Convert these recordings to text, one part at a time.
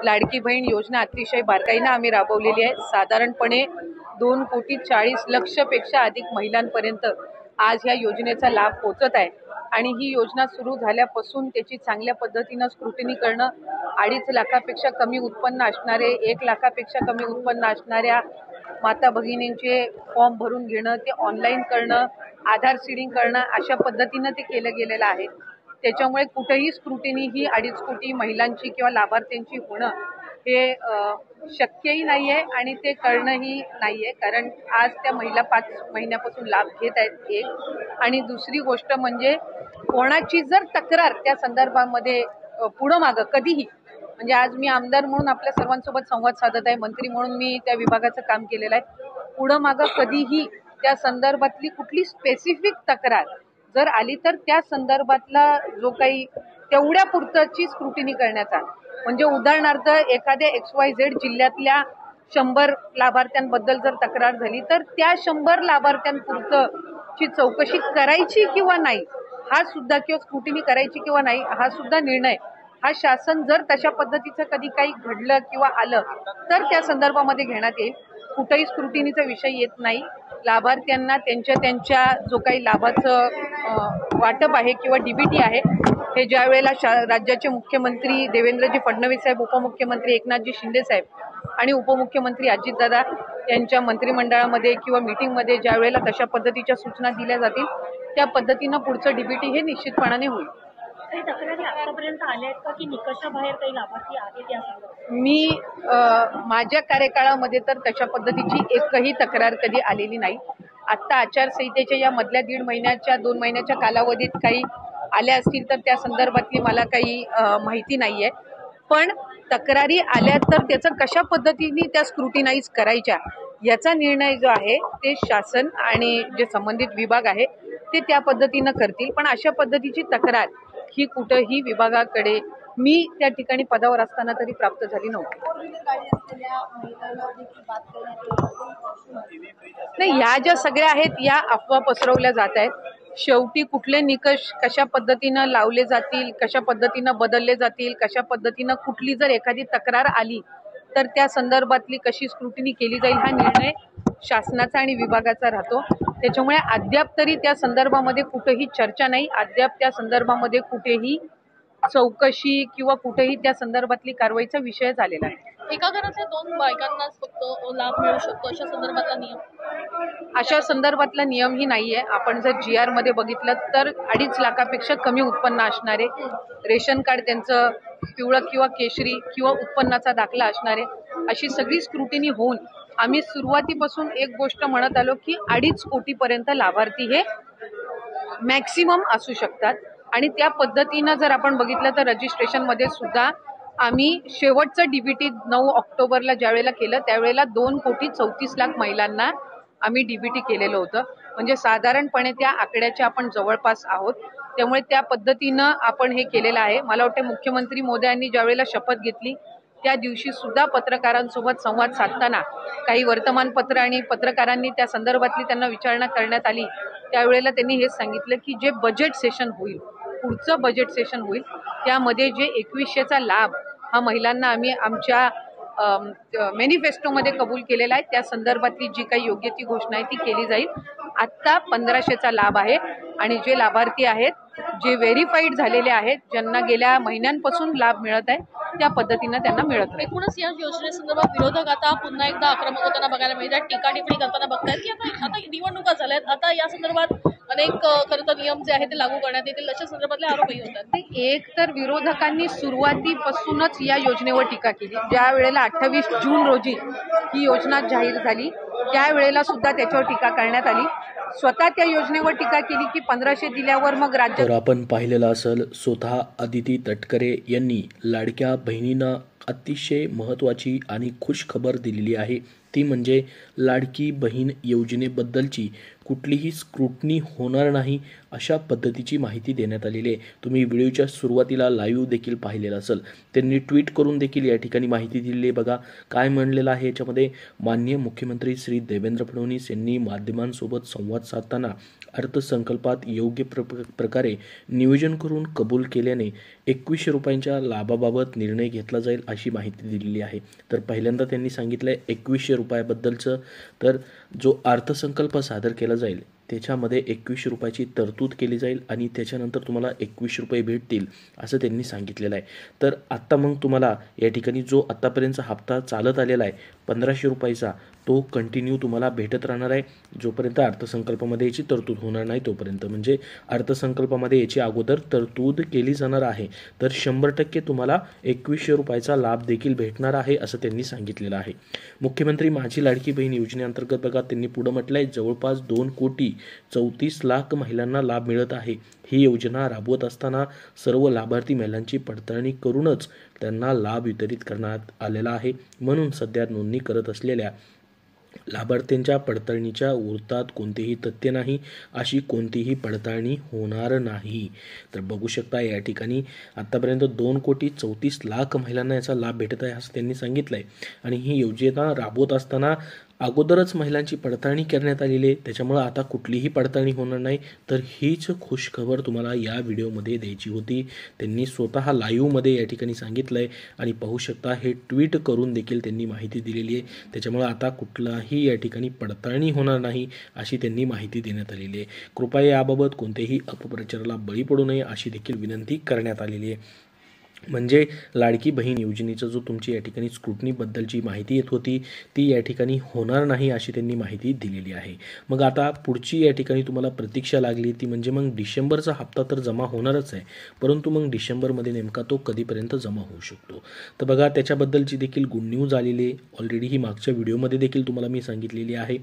लाडकी बहीण योजना अतिशय बारकाईने आम्ही राबवलेली आहे। साधारणपणे 2,40,00,00,000 पेक्षा अधिक महिलांपर्यंत आज ह्या योजनेचा लाभ पोहोचत आहे आणि ही योजना सुरू झाल्यापासून त्याची चांगल्या पद्धतीने स्क्रुटिनी करणं, 2.5 लाखापेक्षा कमी उत्पन्न असणारे, 1 लाखापेक्षा कमी उत्पन्न असणाऱ्या माता भगिनींचे फॉर्म भरून घेणं, ते ऑनलाईन करणं, आधार सीडिंग करणं, अशा पद्धतीनं ते केलं गेलेलं आहे। त्याच्यामुळे कुठेही स्क्रुटिनी ही 2.5 कोटी महिलांची किंवा लाभार्थ्यांची होणं हे शक्यही नाहीये आणि ते करणंही नाहीये, कारण आज त्या महिला 5 महिन्यापासून लाभ घेत आहेत। एक आणि दुसरी गोष्ट म्हणजे कोणाची जर तक्रार त्या संदर्भामध्ये पुढं मागं कधीही, म्हणजे आज मी आमदार म्हणून आपल्या सर्वांसोबत संवाद साधत आहे, मंत्री म्हणून मी त्या विभागाचं काम केलेलं आहे, पुढं मागं कधीही त्या संदर्भातली कुठली स्पेसिफिक तक्रार जर आली तर त्या संदर्भातला जो काही तेवढ्या पुरतची स्क्रुटिनी करण्याचा, म्हणजे उदाहरणार्थ एखाद्या XYZ जिल्ह्यातल्या 100 लाभार्थ्यांबद्दल जर तक्रार झाली तर त्या 100 लाभार्थ्यांपुरतची चौकशी करायची किंवा नाही हा सुद्धा, किंवा स्क्रुटिनी करायची किंवा नाही हा सुद्धा निर्णय हा शासन जर तशा पद्धतीचं कधी काही घडलं किंवा आलं तर त्या संदर्भामध्ये घेण्यात येईल। कुठेही स्क्रुटिनीचा विषय येत नाही। लाभार्थ्यांना त्यांच्या जो काही लाभाचं वाटप आहे किंवा DBT आहे हे ज्या वेळेला राज्याचे मुख्यमंत्री देवेंद्रजी फडणवीस साहेब, उपमुख्यमंत्री एकनाथजी शिंदे साहेब आणि उपमुख्यमंत्री अजितदादा यांच्या मंत्रिमंडळामध्ये किंवा मीटिंगमध्ये ज्या वेळेला तशा पद्धतीच्या सूचना दिल्या जातील त्या पद्धतीनं पुढचं DBT हे निश्चितपणाने होईल। तक्रारी आतापर्यंत आल्या आहेत का की निकषाबाहेर काही लाभार्थी आहेत या संदर्भात? मी माझ्या कार्यकाळामध्ये तर तशा पद्धतीची एकही तक्रार कधी आलेली नाही। आता आचारसंहितेच्या या मधल्या 1.5 महिन्याच्या 2 महिन्याच्या कालावधीत काही आल्या असतील तर त्या संदर्भातली मला काही माहिती नाहीये, पण तक्रारी आल्या तर त्याचं कशा पद्धतीने त्या स्क्रुटिनाइज करायच्या याचा निर्णय जो आहे ते शासन आणि जे संबंधित विभाग आहे ते त्या पद्धतीनं करतील। पण अशा पद्धतीची तक्रार ही कुठेही विभागाकडे मी त्या ठिकाणी पदावर असताना तरी प्राप्त झाली नव्हती। नाही, ह्या ज्या सगळ्या आहेत या अफवा पसरवल्या जात आहेत। शेवटी कुठले निकष कशा पद्धतीनं लावले जातील, कशा पद्धतीनं बदलले जातील, कशा पद्धतीनं कुठली जर एखादी तक्रार आली तर त्या संदर्भातली कशी स्क्रुटिनी केली जाईल हा निर्णय शासनाचा आणि विभागाचा राहतो। त्याच्यामुळे अद्याप तरी त्या संदर्भामध्ये कुठेही चर्चा नाही, अद्याप त्या संदर्भामध्ये कुठेही चौकशी किंवा कुठेही त्या संदर्भातली कारवाईचा विषय झालेला आहे। एका घराच्या 2 बायकांनाच फक्त लाभ मिळू शकतो अशा संदर्भातला नियम? अशा संदर्भातला नियमही नाहीये। आपण जर GR मध्ये बघितलं तर 2.5 लाखापेक्षा कमी उत्पन्न असणारे, रेशन कार्ड त्यांचं पिवळं किंवा केशरी किंवा उत्पन्नाचा दाखला असणारे, अशी सगळी स्क्रुटिनी होऊन आम्ही सुरुवातीपासून एक गोष्ट म्हणत आलो की 2.5 कोटीपर्यंत लाभार्थी हे मॅक्सिमम असू शकतात आणि त्या पद्धतीनं जर आपण बघितलं तर रजिस्ट्रेशनमध्ये सुद्धा आम्ही शेवटचं DBT 9 ऑक्टोबरला ज्यावेळेला केलं त्यावेळेला 2,34,00,000 महिलांना आम्ही DBT केलेलं होतं, म्हणजे साधारणपणे त्या आकड्याच्या आपण जवळपास आहोत। त्यामुळे त्या पद्धतीनं आपण हे केलेलं आहे। मला वाटतं मुख्यमंत्री मोदयांनी ज्यावेळेला शपथ घेतली त्या दिवशी सुद्धा पत्रकारांसोबत संवाद साधताना काही वर्तमानपत्र आणि पत्रकारांनी त्या संदर्भातली त्यांना विचारणा करण्यात आली, त्यावेळेला त्यांनी हेच सांगितलं की जे बजेट सेशन होईल, पुढचं बजेट सेशन होईल त्यामध्ये जे 2100चा लाभ हा महिलांना आम्ही आमच्या मॅनिफेस्टोमध्ये कबूल केलेला आहे त्या संदर्भातली जी काही योग्य ती घोषणा आहे ती केली जाईल। आत्ता 1500चा लाभ आहे आणि जे लाभार्थी आहेत जे व्हेरीफाईड झालेले आहेत, ज्यांना गेल्या महिन्यांपासून लाभ मिळत आहे त्या पद्धतीनं त्यांना मिळत आहे। एकूणच या योजनेसंदर्भात विरोधक आता पुन्हा एकदा आक्रमक होताना बघायला मिळतात, टीका टिप्पणी करताना बघतायत की आता निवडणुका झाल्यात, आता या संदर्भात अनेक खरं तर नियम जे आहेत ते लागू करण्यात येतील अशा संदर्भातले आरोपही होतात। एक तर विरोधकांनी सुरुवातीपासूनच या योजनेवर टीका केली। ज्या वेळेला 28 जून रोजी ही योजना जाहीर झाली त्यावेळेला सुद्धा त्याच्यावर टीका करण्यात आली। स्वतः त्या योजनेवर टीका केली की 1500 दिल्यावर मग राज्य। तर आपण पाहिलेलं असेल, स्वतः अदिती तटकरे यांनी लाडक्या बहिणींना अतिशय महत्त्वाची आणि खुश खबर दिलेली आहे, ती म्हणजे लाडकी बहीण योजनेबद्दलची कुठलीही स्क्रुटनी होणार नाही अशा पद्धतीची माहिती देण्यात आलेली आहे। तुम्ही व्हिडिओच्या सुरुवातीला लाईव्ह देखील पाहिलेलं असेल, त्यांनी ट्विट करून देखील या ठिकाणी माहिती दिलेली आहे। बघा काय म्हणलेलं आहे याच्यामध्ये, माननीय मुख्यमंत्री श्री देवेंद्र फडणवीस यांनी माध्यमांसोबत संवाद साधताना अर्थसंकल्पात योग्य प्रकारे नियोजन करून कबूल केल्याने 2100 रुपयांच्या लाभाबाबत निर्णय घेतला जाईल अशी माहिती दिलेली आहे. तर पहिल्यांदा त्यांनी सांगितलं आहे 2100 रुपयाबद्दलचं. तर जो अर्थसंकल्प सादर केला जाईल त्याच्यामध्ये 2100 रुपयाची तरतूद केली जाईल आणि त्याच्यानंतर तुम्हाला 2100 रुपये भेटतील असं त्यांनी सांगितलेलं आहे. तर आत्ता मग तुम्हाला या ठिकाणी जो आत्तापर्यंतचा हप्ता चालत आलेला आहे 1500 रुपयाचा तो कंटिन्यू तुम्हाला भेटत राहणार आहे जोपर्यंत अर्थसंकल्पामध्ये याची तरतूद होणार नाही तोपर्यंत. म्हणजे अर्थसंकल्पामध्ये याची अगोदर तरतूद केली जाणार आहे. तर 100% तुम्हाला 2100 रुपयाचा लाभ देखील भेटणार आहे असं त्यांनी सांगितलेलं आहे. मुख्यमंत्री माझी लाडकी बहीण योजनेअंतर्गत बघा त्यांनी पुढे म्हटलं आहे जवळपास 2,34,00,000 महिलांना लाभ मिळत आहे. ही योजना राबवत असताना सर्व लाभार्थी महिलांची पडताळणी करूनच त्यांना लाभ वितरित करण्यात आलेला आहे. म्हणून सध्या नोंदणी करत असलेल्या लाभार्थ्यांच्या पडताळणीच्या वृत्तात कोणतेही तथ्य नाही, अशी कोणतीही पडताळणी होणार नाही. तर बघू शकता या ठिकाणी आतापर्यंत 2,34,00,000 महिलांना याचा लाभ भेटत आहे असं त्यांनी सांगितलं आहे. आणि ही योजना राबवत असताना अगोदरच महिलांची पडताळणी करण्यात आलेली आहे त्याच्यामुळं आता कुठलीही पडताळणी होणार नाही. तर हीच खुशखबर तुम्हाला या व्हिडिओमध्ये द्यायची होती. त्यांनी स्वतः लाईव्हमध्ये या ठिकाणी सांगितलं आहे आणि पाहू शकता हे ट्विट करून देखील त्यांनी माहिती दिलेली आहे. त्याच्यामुळं आता कुठलाही या ठिकाणी पडताळणी होणार नाही अशी त्यांनी माहिती देण्यात आलेली आहे. कृपया याबाबत कोणत्याही अपप्रचाराला बळी पडू नये अशी देखील विनंती करण्यात आलेली आहे. म्हणजे लाडकी बहीण योजनेचं जो तुमची या ठिकाणी स्क्रुटनीबद्दलची माहिती येत होती ती या ठिकाणी होणार नाही अशी त्यांनी माहिती दिलेली आहे. मग आता पुढची या ठिकाणी तुम्हाला प्रतीक्षा लागली ती म्हणजे मग डिसेंबरचा हप्ता तर जमा होणारच आहे, परंतु मग डिसेंबरमध्ये नेमका तो कधीपर्यंत जमा होऊ शकतो. तर बघा त्याच्याबद्दलची देखील गुड न्यूज आलेली आहे. ऑलरेडी ही मागच्या व्हिडिओमध्ये देखील तुम्हाला मी सांगितलेली आहे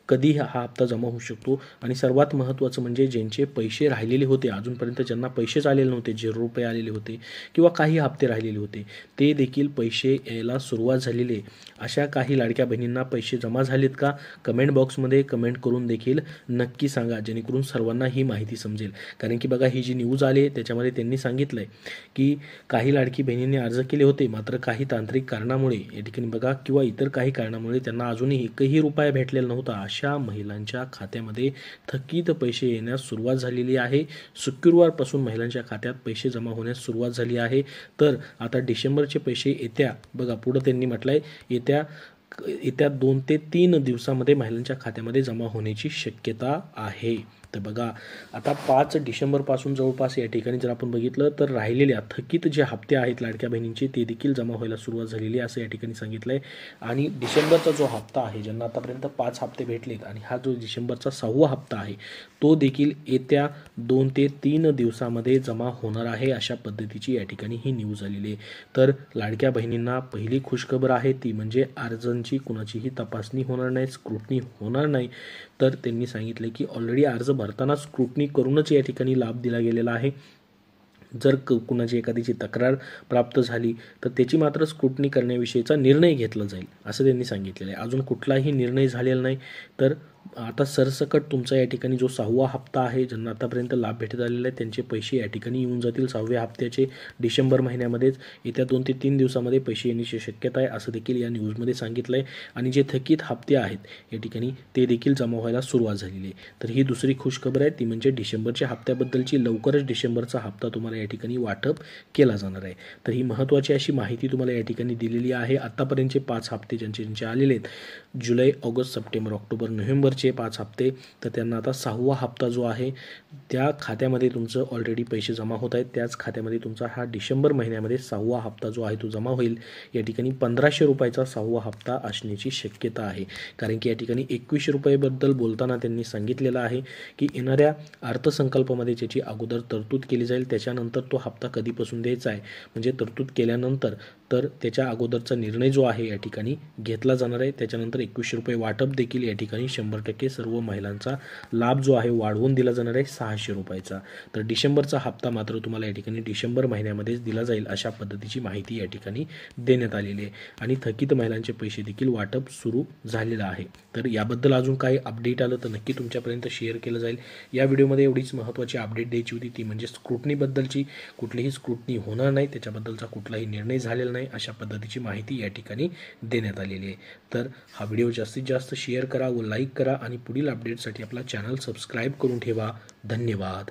कधी हा हप्ता जमा होऊ शकतो. आणि सर्वात महत्त्वाचं म्हणजे ज्यांचे पैसे राहिलेले होते अजूनपर्यंत ज्यांना पैसेच आलेले नव्हते 0 रुपये आलेले होते किंवा काही हप्ते राहिलेले होते ते देखील पैसे यायला सुरुवात झालेली आहे. अशा काही लाडक्या बहिणींना पैसे जमा झालेत का कमेंट बॉक्समध्ये कमेंट करून देखील नक्की सांगा जेणेकरून सर्वांना ही माहिती समजेल. कारण की बघा ही जी न्यूज आली त्याच्यामध्ये त्यांनी सांगितलं आहे की काही लाडकी बहिणींनी अर्ज केले होते मात्र काही तांत्रिक कारणामुळे या ठिकाणी बघा किंवा इतर काही कारणामुळे त्यांना अजूनही एकही रुपया भेटलेला नव्हता. अशा महिलांच्या खात्यामध्ये थकीत पैसे येण्यास सुरुवात झालेली आहे. शुक्रवारपासून महिलांच्या खात्यात पैसे जमा होण्यास सुरुवात झाली आहे. तर आता डिसेंबरचे पैसे येत्या बघा पुढं त्यांनी म्हटलं आहे येत्या 2 ते 3 दिवसामध्ये महिलांच्या खात्यामध्ये जमा होण्याची शक्यता आहे. तर बघा आता 5 डिसेंबरपासून जवळपास या ठिकाणी जर आपण बघितलं तर राहिलेल्या थकीत जे हप्ते आहेत लाडक्या बहिणींचे ते देखील जमा व्हायला सुरुवात झालेली आहे असं या ठिकाणी सांगितलं आहे. आणि डिसेंबरचा जो हप्ता आहे ज्यांना आतापर्यंत 5 हप्ते भेटलेत आणि हा जो डिसेंबरचा 6वा हप्ता आहे तो देखील येत्या 2 ते 3 दिवसामध्ये जमा होणार आहे अशा पद्धतीची या ठिकाणी ही न्यूज आलेली आहे. तर लाडक्या बहिणींना पहिली खुशखबर आहे ती म्हणजे अर्जांची कुणाचीही तपासणी होणार नाही, स्क्रुटनी होणार नाही. तर त्यांनी सांगितले की ऑलरेडी अर्ज भरताना स्क्रुटनी करूनच या ठिकाणी लाभ दिला गेलेला आहे. जर कुणाची एखादीची तक्रार प्राप्त झाली तर त्याची मात्र स्क्रुटनी करण्याविषयीचा निर्णय घेतला जाईल असं त्यांनी सांगितलेलं आहे. अजून कुठलाही निर्णय झालेला नाही. तर आता सरसकट तुमचा या ठिकाणी जो 6वा हप्ता आहे ज्यांना आतापर्यंत लाभ भेटत आलेला आहे त्यांचे पैसे या ठिकाणी येऊन जातील 6व्या हप्त्याचे डिसेंबर महिन्यामध्येच. येत्या 2 ते 3 दिवसामध्ये पैसे येण्याची शक्यता आहे असं देखील या न्यूजमध्ये सांगितलं आहे. आणि जे थकीत हप्ते आहेत या ठिकाणी ते देखील जमा व्हायला सुरुवात झालेली आहे. तर ही दुसरी खुशखबर आहे ती म्हणजे डिसेंबरच्या हप्त्याबद्दलची लवकरच डिसेंबरचा हप्ता तुम्हाला या ठिकाणी वाटप केला जाणार आहे. तर ही महत्त्वाची अशी माहिती तुम्हाला या ठिकाणी दिलेली आहे. आतापर्यंतचे 5 हप्ते ज्यांचे आलेले आहेत जुलै, ऑगस्ट, सप्टेंबर, ऑक्टोबर, नोव्हेंबरचे 5 हप्ते तर त्यांना आता 6वा हप्ता जो आहे त्या खात्यामध्ये तुमचं ऑलरेडी पैसे जमा होत आहेत त्याच खात्यामध्ये तुमचा हा डिसेंबर महिन्यामध्ये 6वा हप्ता जो आहे तो जमा होईल. या ठिकाणी 1500 रुपयाचा 6वा हप्ता असण्याची शक्यता आहे. कारण की या ठिकाणी 2100 रुपयेबद्दल बोलताना त्यांनी सांगितलेलं आहे की येणाऱ्या अर्थसंकल्पामध्ये त्याची अगोदर तरतूद केली जाईल त्याच्यानंतर तो हप्ता कधीपासून द्यायचा आहे म्हणजे तरतूद केल्यानंतर तर त्याच्या अगोदरचा निर्णय जो आहे या ठिकाणी घेतला जाणार आहे. त्याच्यानंतर 2100 रुपये वाटप देखील या ठिकाणी 100% सर्व महिलांचा लाभ जो आहे वाढवून दिला जाणार आहे 600 रुपयाचा. तर डिसेंबरचा हप्ता मात्र तुम्हाला या ठिकाणी डिसेंबर महिन्यामध्येच दिला जाईल अशा पद्धतीची माहिती या ठिकाणी देण्यात आलेली आहे. आणि थकीत महिलांचे पैसे देखील वाटप सुरू झालेलं आहे. तर याबद्दल अजून काही अपडेट आलं तर नक्की तुमच्यापर्यंत शेअर केलं जाईल. या व्हिडिओमध्ये एवढीच महत्त्वाची अपडेट द्यायची होती ती म्हणजे स्क्रुटनीबद्दलची. कुठलीही स्क्रुटनी होणार नाही त्याच्याबद्दलचा कुठलाही निर्णय झालेला नाही अशा पद्धतीची माहिती या ठिकाणी देण्यात आलेली आहे. तर हा व्हिडिओ जास्तीत जास्त शेअर करा व लाईक करा. करा आणि पुढील अपडेटसाठी आपला चॅनल सबस्क्राईब करून ठेवा. धन्यवाद.